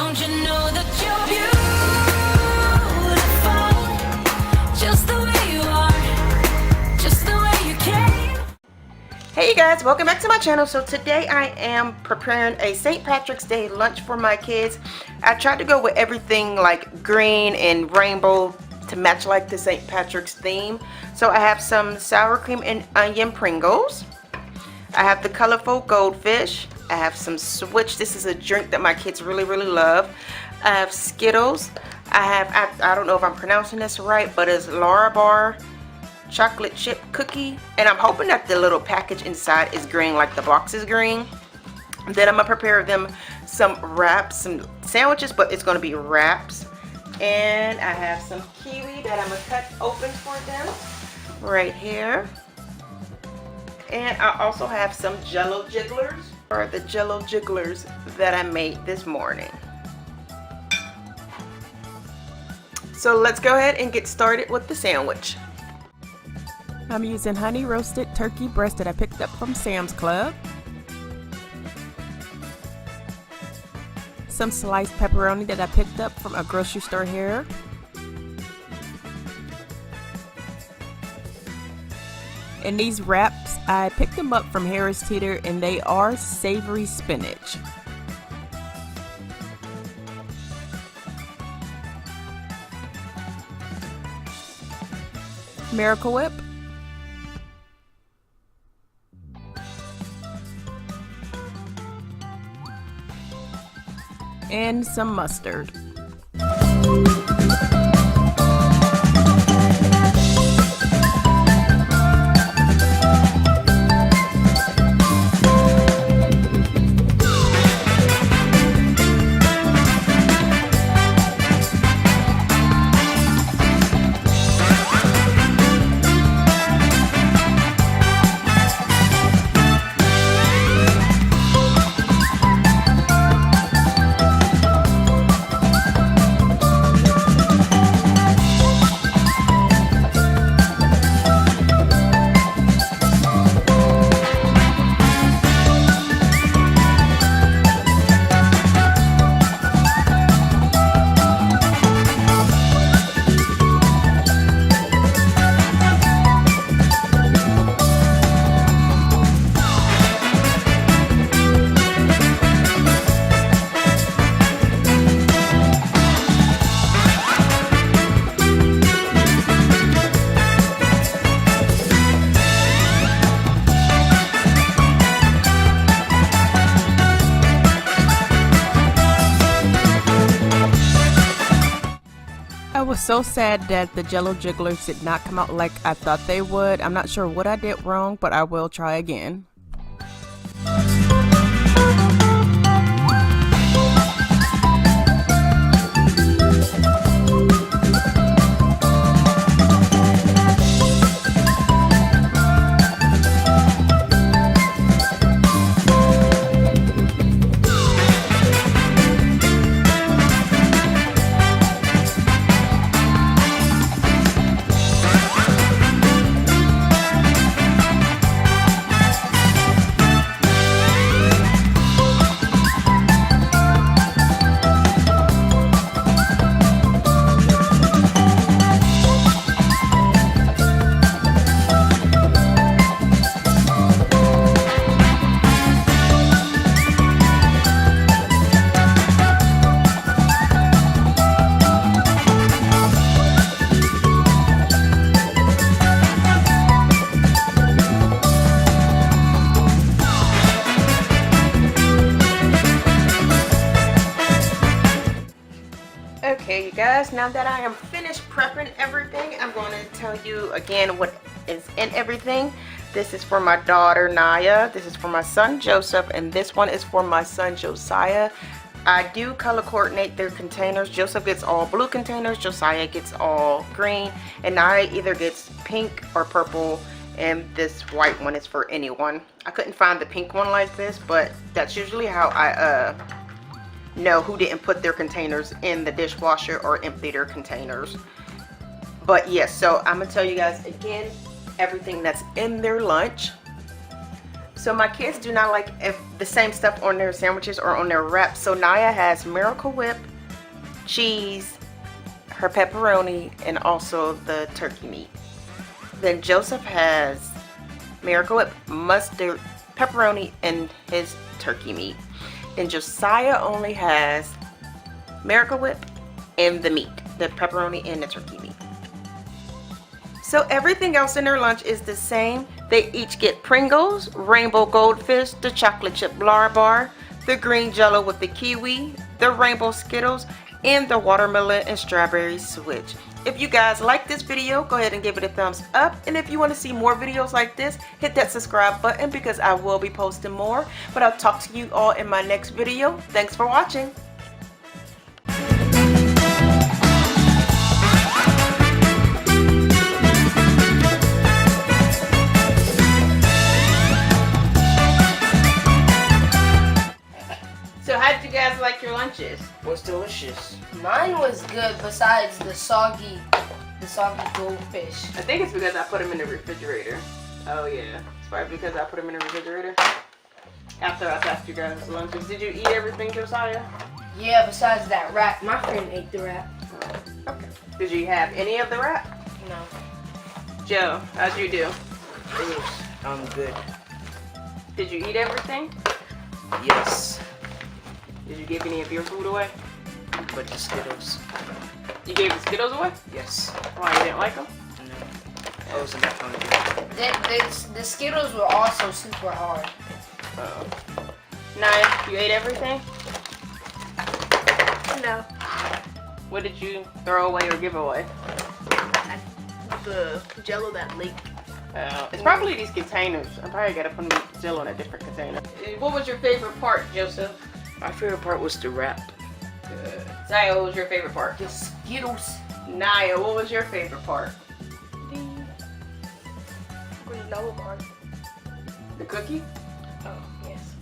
Don't you know that you're beautiful, just the way you are, just the way you came. Hey you guys, welcome back to my channel. So today I am preparing a St. Patrick's Day lunch for my kids. I tried to go with everything like green and rainbow to match like the St. Patrick's theme. So I have some sour cream and onion Pringles. I have the colorful goldfish. I have some Switch. This is a drink that my kids really love. I have Skittles. I don't know if I'm pronouncing this right, but it's Larabar chocolate chip cookie, and I'm hoping that the little package inside is green like the box is green. Then I'm gonna prepare them some wraps, some sandwiches, but it's gonna be wraps. And I have some kiwi that I'm gonna cut open for them right here. And I also have some Jello jigglers, or the Jello jigglers that I made this morning. So let's go ahead and get started with the sandwich. I'm using honey roasted turkey breast that I picked up from Sam's Club. Some sliced pepperoni that I picked up from a grocery store here. And these wraps, I picked them up from Harris Teeter, and they are savory spinach. Miracle Whip. And some mustard. I was so sad that the Jello jigglers did not come out like I thought they would. I'm not sure what I did wrong, but I will try again. Okay you guys, now that I am finished prepping everything, I'm going to tell you again what is in everything. This is for my daughter Naya, this is for my son Joseph, and this one is for my son Josiah. I do color coordinate their containers. Joseph gets all blue containers, Josiah gets all green, and Naya either gets pink or purple, and this white one is for anyone. I couldn't find the pink one like this, but that's usually how I know who didn't put their containers in the dishwasher or empty their containers. But yes, so I'm gonna tell you guys again everything that's in their lunch. So my kids do not like the same stuff on their sandwiches or on their wraps. So Naya has Miracle Whip, cheese, her pepperoni, and also the turkey meat. Then Joseph has Miracle Whip, mustard, pepperoni, and his turkey meat. Then Josiah only has Miracle Whip and the meat, the pepperoni and the turkey meat. So everything else in their lunch is the same. They each get Pringles, Rainbow Goldfish, the chocolate chip Lar Bar, the green Jello with the kiwi, the Rainbow Skittles, and the watermelon and strawberry switch. If you guys like this video, go ahead and give it a thumbs up. And if you want to see more videos like this, hit that subscribe button because I will be posting more. But I'll talk to you all in my next video. Thanks for watching. So how did you guys like your lunches? Was delicious. Mine was good besides the soggy goldfish. I think it's because I put them in the refrigerator. Oh yeah, it's probably because I put them in the refrigerator. After I passed you guys' lunches. Did you eat everything, Josiah? Yeah, besides that wrap. My friend ate the wrap. Okay. Did you have any of the wrap? No. Joe, how'd you do? I'm good. Did you eat everything? Yes. Did you give any of your food away? But the Skittles. You gave the Skittles away? Yes. Why, you didn't like them? No. I wasn't that hungry. The Skittles were also super hard. Uh-oh. Naya, you ate everything? No. What did you throw away or give away? The Jello that leaked. It's probably these containers. I probably gotta put them still in a different container. What was your favorite part, Joseph? My favorite part was the wrap. Zaya, what was your favorite part? The Skittles. Naya, what was your favorite part? Granola bar. The cookie? Oh, yes.